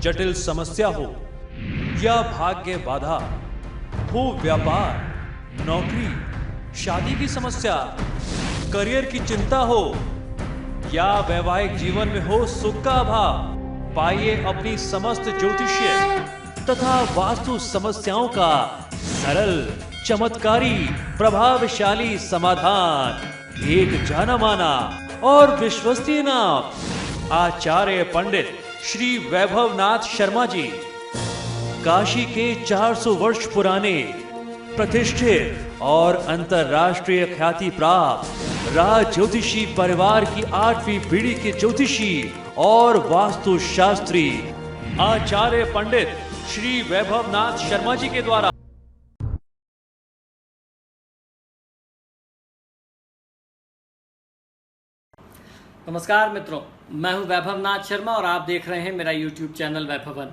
जटिल समस्या हो या भाग्य बाधा हो, व्यापार, नौकरी, शादी की समस्या, करियर की चिंता हो या वैवाहिक जीवन में हो सुख का अभाव, पाइए अपनी समस्त ज्योतिषीय तथा वास्तु समस्याओं का सरल, चमत्कारी, प्रभावशाली समाधान। एक जाना माना और विश्वसनीय नाम, आचार्य पंडित श्री वैभवनाथ शर्मा जी, काशी के 400 वर्ष पुराने प्रतिष्ठित और अंतरराष्ट्रीय ख्याति प्राप्त राज ज्योतिषी परिवार की 8वीं पीढ़ी के ज्योतिषी और वास्तु शास्त्री आचार्य पंडित श्री वैभवनाथ शर्मा जी के द्वारा। नमस्कार मित्रों, मैं हूं वैभवनाथ शर्मा और आप देख रहे हैं मेरा YouTube चैनल वैभवन।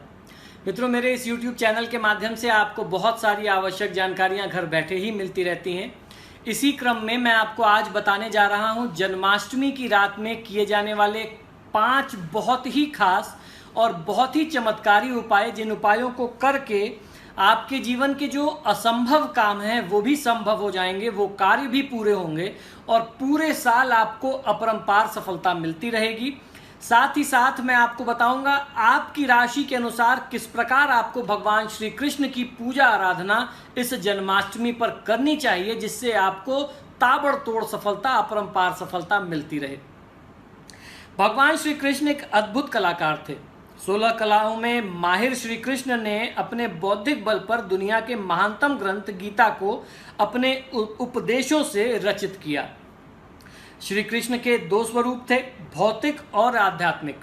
मित्रों, मेरे इस YouTube चैनल के माध्यम से आपको बहुत सारी आवश्यक जानकारियां घर बैठे ही मिलती रहती हैं। इसी क्रम में मैं आपको आज बताने जा रहा हूं जन्माष्टमी की रात में किए जाने वाले 5 बहुत ही खास और बहुत ही चमत्कारी उपाय, जिन उपायों को करके आपके जीवन के जो असंभव काम हैं वो भी संभव हो जाएंगे, वो कार्य भी पूरे होंगे और पूरे साल आपको अपरंपार सफलता मिलती रहेगी। साथ ही साथ मैं आपको बताऊंगा आपकी राशि के अनुसार किस प्रकार आपको भगवान श्री कृष्ण की पूजा आराधना इस जन्माष्टमी पर करनी चाहिए, जिससे आपको ताबड़तोड़ सफलता, अपरंपार सफलता मिलती रहे। भगवान श्री कृष्ण एक अद्भुत कलाकार थे। 16 कलाओं में माहिर श्री कृष्ण ने अपने बौद्धिक बल पर दुनिया के महानतम ग्रंथ गीता को अपने उपदेशों से रचित किया। श्री कृष्ण के 2 स्वरूप थे, भौतिक और आध्यात्मिक।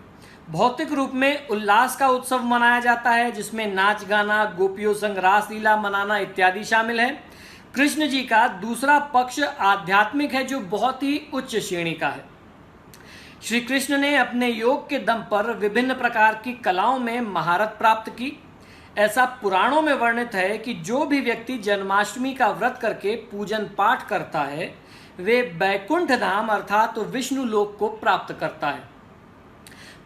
भौतिक रूप में उल्लास का उत्सव मनाया जाता है, जिसमें नाच गाना, गोपियों संग रास लीला मनाना इत्यादि शामिल है। कृष्ण जी का दूसरा पक्ष आध्यात्मिक है, जो बहुत ही उच्च श्रेणी का है। श्री कृष्ण ने अपने योग के दम पर विभिन्न प्रकार की कलाओं में महारत प्राप्त की। ऐसा पुराणों में वर्णित है कि जो भी व्यक्ति जन्माष्टमी का व्रत करके पूजन पाठ करता है, वे बैकुंठ धाम अर्थात विष्णु लोक को प्राप्त करता है।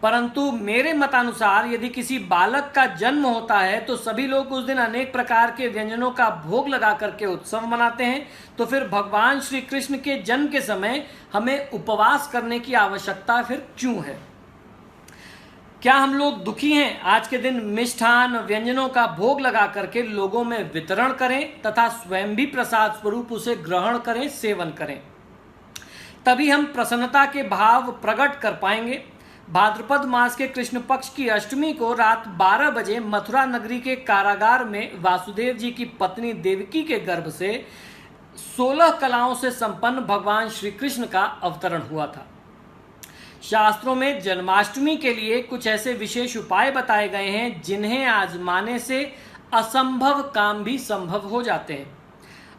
परंतु मेरे मतानुसार यदि किसी बालक का जन्म होता है तो सभी लोग उस दिन अनेक प्रकार के व्यंजनों का भोग लगा करके उत्सव मनाते हैं। तो फिर भगवान श्री कृष्ण के जन्म के समय हमें उपवास करने की आवश्यकता फिर क्यों है? क्या हम लोग दुखी हैं? आज के दिन मिष्ठान व्यंजनों का भोग लगा करके लोगों में वितरण करें तथा स्वयं भी प्रसाद स्वरूप उसे ग्रहण करें, सेवन करें। तभी हम प्रसन्नता के भाव प्रकट कर पाएंगे। भाद्रपद मास के कृष्ण पक्ष की अष्टमी को रात 12 बजे मथुरा नगरी के कारागार में वासुदेव जी की पत्नी देवकी के गर्भ से 16 कलाओं से संपन्न भगवान श्री कृष्ण का अवतरण हुआ था। शास्त्रों में जन्माष्टमी के लिए कुछ ऐसे विशेष उपाय बताए गए हैं जिन्हें आजमाने से असंभव काम भी संभव हो जाते हैं।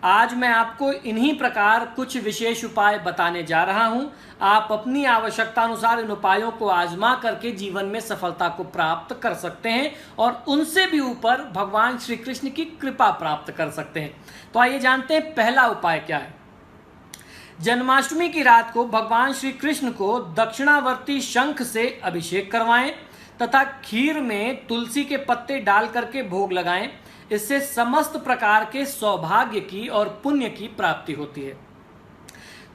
आज मैं आपको इन्हीं प्रकार कुछ विशेष उपाय बताने जा रहा हूं। आप अपनी आवश्यकता अनुसार इन उपायों को आजमा करके जीवन में सफलता को प्राप्त कर सकते हैं और उनसे भी ऊपर भगवान श्री कृष्ण की कृपा प्राप्त कर सकते हैं। तो आइए जानते हैं पहला उपाय क्या है। जन्माष्टमी की रात को भगवान श्री कृष्ण को दक्षिणावर्ती शंख से अभिषेक करवाएं तथा खीर में तुलसी के पत्ते डाल करके भोग लगाएं। इससे समस्त प्रकार के सौभाग्य की और पुण्य की प्राप्ति होती है।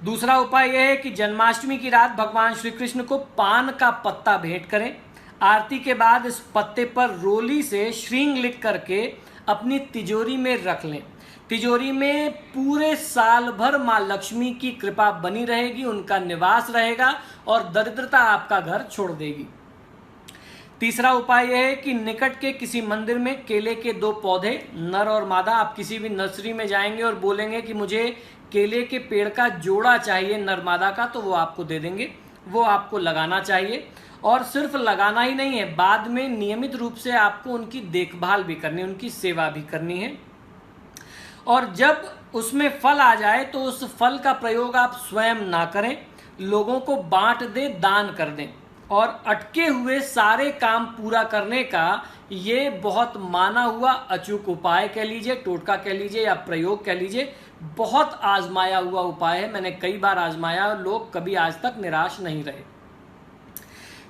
दूसरा उपाय यह है कि जन्माष्टमी की रात भगवान श्री कृष्ण को पान का पत्ता भेंट करें। आरती के बाद इस पत्ते पर रोली से श्रींग लिख करके अपनी तिजोरी में रख लें। तिजोरी में पूरे साल भर माँ लक्ष्मी की कृपा बनी रहेगी, उनका निवास रहेगा और दरिद्रता आपका घर छोड़ देगी। तीसरा उपाय यह है कि निकट के किसी मंदिर में केले के 2 पौधे, नर और मादा, आप किसी भी नर्सरी में जाएंगे और बोलेंगे कि मुझे केले के पेड़ का जोड़ा चाहिए नर मादा का, तो वो आपको दे देंगे। वो आपको लगाना चाहिए और सिर्फ लगाना ही नहीं है, बाद में नियमित रूप से आपको उनकी देखभाल भी करनी है, उनकी सेवा भी करनी है। और जब उसमें फल आ जाए तो उस फल का प्रयोग आप स्वयं ना करें, लोगों को बांट दें, दान कर दें। और अटके हुए सारे काम पूरा करने का ये बहुत माना हुआ अचूक उपाय कह लीजिए, टोटका कह लीजिए या प्रयोग कह लीजिए, बहुत आजमाया हुआ उपाय है। मैंने कई बार आजमाया और लोग कभी आज तक निराश नहीं रहे।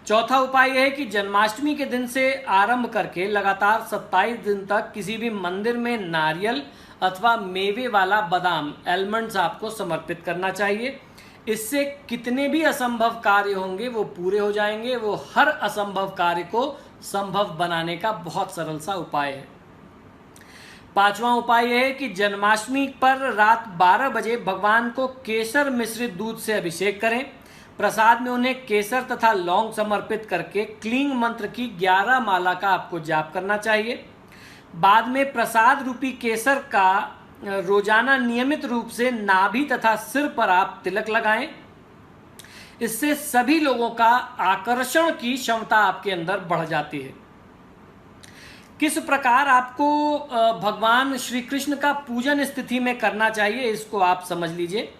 चौथा उपाय यह है कि जन्माष्टमी के दिन से आरंभ करके लगातार 27 दिन तक किसी भी मंदिर में नारियल अथवा मेवे वाला बादाम एलमंड्स आपको समर्पित करना चाहिए। इससे कितने भी असंभव कार्य होंगे वो पूरे हो जाएंगे। वो हर असंभव कार्य को संभव बनाने का बहुत सरल सा उपाय है। पांचवा उपाय यह है कि जन्माष्टमी पर रात 12 बजे भगवान को केसर मिश्रित दूध से अभिषेक करें। प्रसाद में उन्हें केसर तथा लौंग समर्पित करके क्लींग मंत्र की 11 माला का आपको जाप करना चाहिए। बाद में प्रसाद रूपी केसर का रोजाना नियमित रूप से नाभि तथा सिर पर आप तिलक लगाएं। इससे सभी लोगों का आकर्षण की क्षमता आपके अंदर बढ़ जाती है। किस प्रकार आपको भगवान श्री कृष्ण का पूजन स्थिति में करना चाहिए इसको आप समझ लीजिए।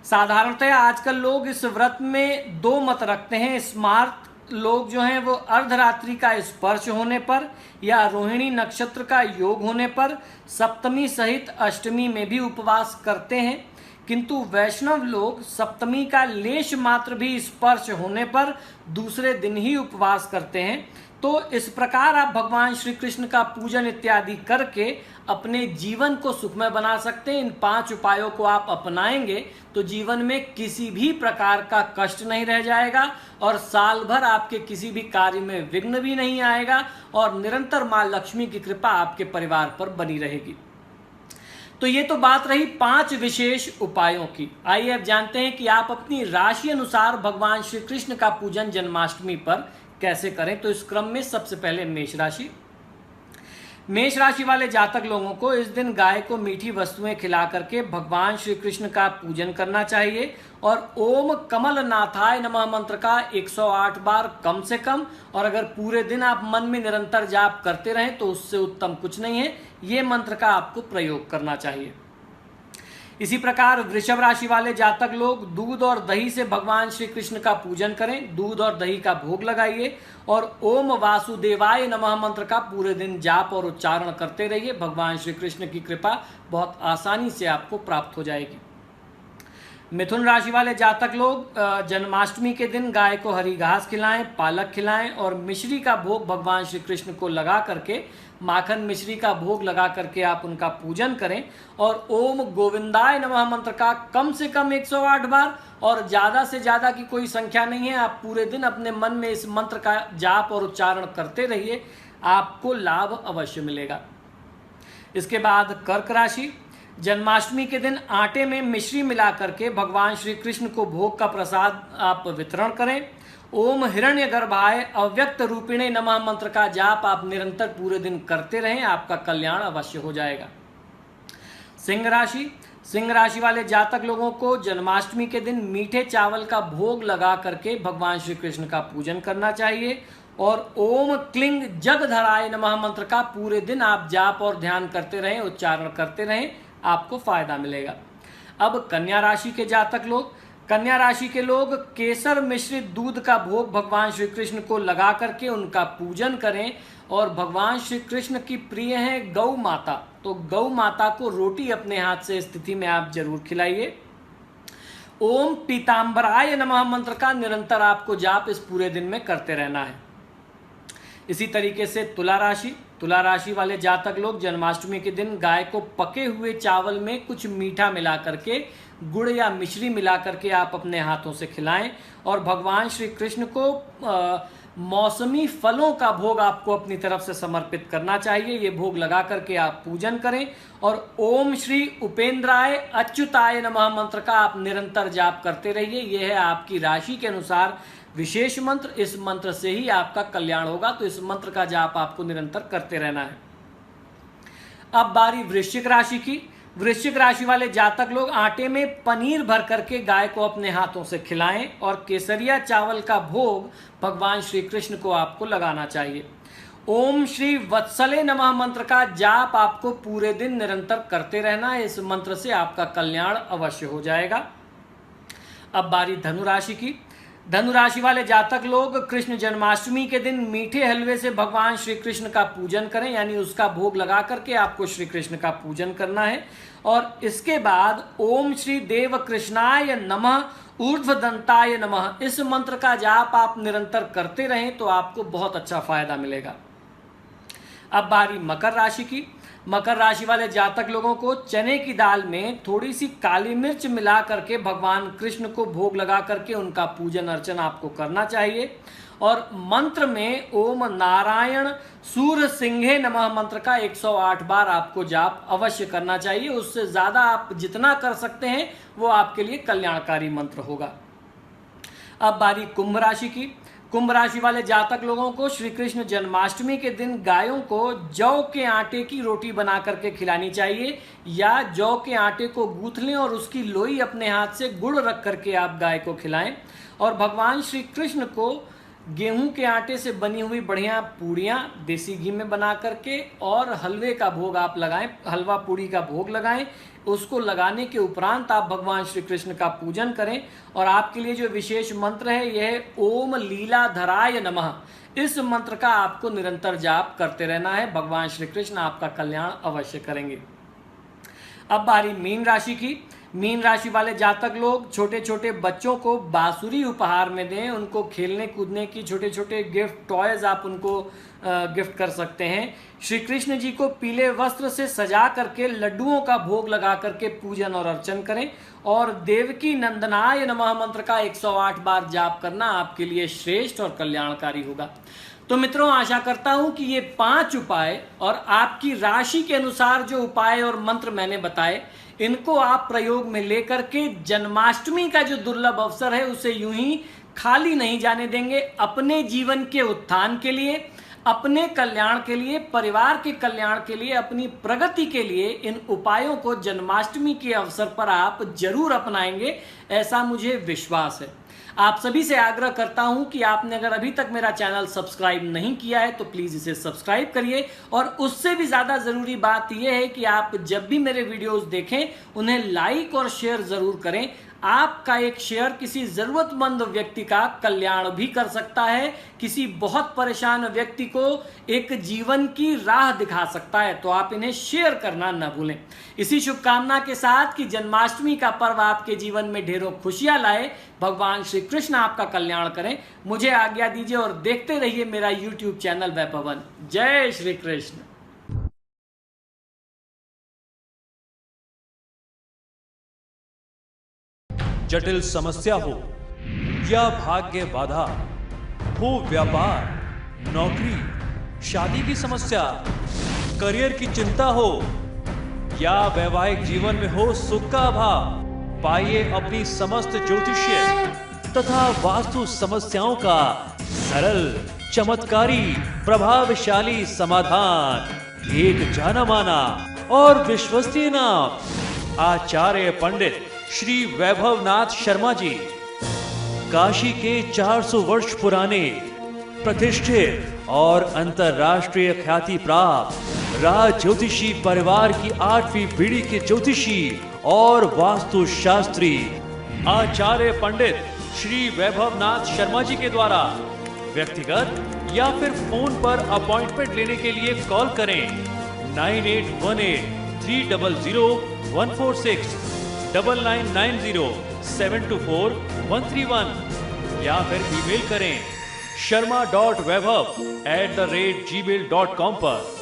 साधारणतः आजकल लोग इस व्रत में दो मत रखते हैं। स्मार्ट लोग जो हैं वो अर्धरात्रि का स्पर्श होने पर या रोहिणी नक्षत्र का योग होने पर सप्तमी सहित अष्टमी में भी उपवास करते हैं, किंतु वैष्णव लोग सप्तमी का लेश मात्र भी स्पर्श होने पर दूसरे दिन ही उपवास करते हैं। तो इस प्रकार आप भगवान श्री कृष्ण का पूजन इत्यादि करके अपने जीवन को सुखमय बना सकते हैं। इन 5 उपायों को आप अपनाएंगे तो जीवन में किसी भी प्रकार का कष्ट नहीं रह जाएगा और साल भर आपके किसी भी कार्य में विघ्न भी नहीं आएगा और निरंतर मां लक्ष्मी की कृपा आपके परिवार पर बनी रहेगी। तो ये तो बात रही 5 विशेष उपायों की। आइए अब जानते हैं कि आप अपनी राशि अनुसार भगवान श्री कृष्ण का पूजन जन्माष्टमी पर कैसे करें। तो इस क्रम में सबसे पहले मेष राशि वाले जातक लोगों को इस दिन गाय को मीठी वस्तुएं खिला करके भगवान श्री कृष्ण का पूजन करना चाहिए और ओम कमलनाथाय नमः मंत्र का 108 बार कम से कम, और अगर पूरे दिन आप मन में निरंतर जाप करते रहें तो उससे उत्तम कुछ नहीं है। ये मंत्र का आपको प्रयोग करना चाहिए। इसी प्रकार वृषभ राशि वाले जातक लोग दूध और दही से भगवान श्री कृष्ण का पूजन करें। दूध और दही का भोग लगाइए और ओम वासुदेवाय नमः मंत्र का पूरे दिन जाप और उच्चारण करते रहिए। भगवान श्री कृष्ण की कृपा बहुत आसानी से आपको प्राप्त हो जाएगी। मिथुन राशि वाले जातक लोग जन्माष्टमी के दिन गाय को हरी घास खिलाएं, पालक खिलाएं और मिश्री का भोग भगवान श्री कृष्ण को लगा करके, माखन मिश्री का भोग लगा करके आप उनका पूजन करें और ओम गोविंदाय नमः मंत्र का कम से कम 108 बार, और ज़्यादा से ज़्यादा की कोई संख्या नहीं है। आप पूरे दिन अपने मन में इस मंत्र का जाप और उच्चारण करते रहिए, आपको लाभ अवश्य मिलेगा। इसके बाद कर्क राशि, जन्माष्टमी के दिन आटे में मिश्री मिला करके भगवान श्री कृष्ण को भोग का प्रसाद आप वितरण करें। ओम हिरण्यगर्भाय अव्यक्त रूपिणे नमः मंत्र का जाप आप निरंतर पूरे दिन करते रहें, आपका कल्याण अवश्य हो जाएगा। सिंह राशि वाले जातक लोगों को जन्माष्टमी के दिन मीठे चावल का भोग लगा करके भगवान श्री कृष्ण का पूजन करना चाहिए और ओम क्लिंग जगधराय नमः मंत्र का पूरे दिन आप जाप और ध्यान करते रहें, उच्चारण करते रहें, आपको फायदा मिलेगा। अब कन्या राशि के लोग केसर मिश्रित दूध का भोग भगवान श्री कृष्ण को लगा करके उनका पूजन करें और भगवान श्री कृष्ण की प्रिय है गौ माता, तो गौ माता को रोटी अपने हाथ से स्थिति में आप जरूर खिलाइए। ओम पीतांबराय नमः मंत्र का निरंतर आपको जाप इस पूरे दिन में करते रहना है। इसी तरीके से तुला राशि वाले जातक लोग जन्माष्टमी के दिन गाय को पके हुए चावल में कुछ मीठा मिला करके, गुड़ या मिश्री मिला करके आप अपने हाथों से खिलाएं और भगवान श्री कृष्ण को मौसमी फलों का भोग आपको अपनी तरफ से समर्पित करना चाहिए। ये भोग लगा करके आप पूजन करें और ओम श्री उपेंद्राय अच्युताय नमः मंत्र का आप निरंतर जाप करते रहिए। यह है आपकी राशि के अनुसार विशेष मंत्र। इस मंत्र से ही आपका कल्याण होगा, तो इस मंत्र का जाप आपको निरंतर करते रहना है। अब बारी वृश्चिक राशि की। वृश्चिक राशि वाले जातक लोग आटे में पनीर भर करके गाय को अपने हाथों से खिलाएं और केसरिया चावल का भोग भगवान श्री कृष्ण को आपको लगाना चाहिए। ओम श्री वत्सले नमः मंत्र का जाप आपको पूरे दिन निरंतर करते रहना है। इस मंत्र से आपका कल्याण अवश्य हो जाएगा। अब बारी धनु राशि की। धनु राशि वाले जातक लोग कृष्ण जन्माष्टमी के दिन मीठे हलवे से भगवान श्री कृष्ण का पूजन करें, यानी उसका भोग लगा करके आपको श्री कृष्ण का पूजन करना है। और इसके बाद ओम श्री देव कृष्णाय नमः ऊर्ध्वदंताय नमः इस मंत्र का जाप आप निरंतर करते रहें तो आपको बहुत अच्छा फायदा मिलेगा। अब बारी मकर राशि की। मकर राशि वाले जातक लोगों को चने की दाल में थोड़ी सी काली मिर्च मिला करके भगवान कृष्ण को भोग लगा करके उनका पूजन अर्चन आपको करना चाहिए। और मंत्र में ओम नारायण सूर्य सिंहे नमः मंत्र का 108 बार आपको जाप अवश्य करना चाहिए। उससे ज्यादा आप जितना कर सकते हैं वो आपके लिए कल्याणकारी मंत्र होगा। अब बारी कुंभ राशि की। कुंभ राशि वाले जातक लोगों को श्री कृष्ण जन्माष्टमी के दिन गायों को जौ के आटे की रोटी बना करके खिलानी चाहिए, या जौ के आटे को गूंथ लें और उसकी लोई अपने हाथ से गुड़ रख करके आप गाय को खिलाएं। और भगवान श्री कृष्ण को गेहूं के आटे से बनी हुई बढ़िया पूड़ियाँ देसी घी में बना करके और हलवे का भोग आप लगाएं, हलवा पूड़ी का भोग लगाएं। उसको लगाने के उपरांत आप भगवान श्री कृष्ण का पूजन करें। और आपके लिए जो विशेष मंत्र है यह है ओम लीलाधराय नमः। इस मंत्र का आपको निरंतर जाप करते रहना है। भगवान श्री कृष्ण आपका कल्याण अवश्य करेंगे। अब बारी मीन राशि की। मीन राशि वाले जातक लोग छोटे छोटे बच्चों को बांसुरी उपहार में दें। उनको खेलने कूदने की छोटे छोटे गिफ्ट टॉयज आप उनको गिफ्ट कर सकते हैं। श्री कृष्ण जी को पीले वस्त्र से सजा करके लड्डुओं का भोग लगा करके पूजन और अर्चन करें। और देवकी नंदनाय नमः मंत्र का 108 बार जाप करना आपके लिए श्रेष्ठ और कल्याणकारी होगा। तो मित्रों, आशा करता हूं कि ये 5 उपाय और आपकी राशि के अनुसार जो उपाय और मंत्र मैंने बताए, इनको आप प्रयोग में लेकर के जन्माष्टमी का जो दुर्लभ अवसर है उसे यूं ही खाली नहीं जाने देंगे। अपने जीवन के उत्थान के लिए, अपने कल्याण के लिए, परिवार के कल्याण के लिए, अपनी प्रगति के लिए इन उपायों को जन्माष्टमी के अवसर पर आप जरूर अपनाएंगे, ऐसा मुझे विश्वास है। आप सभी से आग्रह करता हूं कि आपने अगर अभी तक मेरा चैनल सब्सक्राइब नहीं किया है तो प्लीज इसे सब्सक्राइब करिए। और उससे भी ज्यादा जरूरी बात यह है कि आप जब भी मेरे वीडियोस देखें उन्हें लाइक और शेयर जरूर करें। आपका एक शेयर किसी जरूरतमंद व्यक्ति का कल्याण भी कर सकता है, किसी बहुत परेशान व्यक्ति को एक जीवन की राह दिखा सकता है। तो आप इन्हें शेयर करना न भूलें। इसी शुभकामना के साथ कि जन्माष्टमी का पर्व आपके जीवन में ढेरों खुशियां लाए, भगवान श्री कृष्ण आपका कल्याण करें। मुझे आज्ञा दीजिए और देखते रहिए मेरा YouTube चैनल वैभवन। जय श्री कृष्ण। जटिल समस्या हो या भाग्य बाधा हो, व्यापार, नौकरी, शादी की समस्या, करियर की चिंता हो या वैवाहिक जीवन में हो सुख का अभाव, पाइए अपनी समस्त ज्योतिषीय तथा वास्तु समस्याओं का सरल, चमत्कारी, प्रभावशाली समाधान। एक जाना माना और विश्वसनीय नाम, आचार्य पंडित श्री वैभवनाथ शर्मा जी। काशी के 400 वर्ष पुराने, प्रतिष्ठित और अंतरराष्ट्रीय ख्याति प्राप्त राज ज्योतिषी परिवार की 8वीं पीढ़ी के ज्योतिषी और वास्तु शास्त्री आचार्य पंडित श्री वैभवनाथ शर्मा जी के द्वारा व्यक्तिगत या फिर फोन पर अपॉइंटमेंट लेने के लिए कॉल करें 9818 300 146, 9990 724 131 या फिर ईमेल करें sharma.vaibhav@gmail.com पर।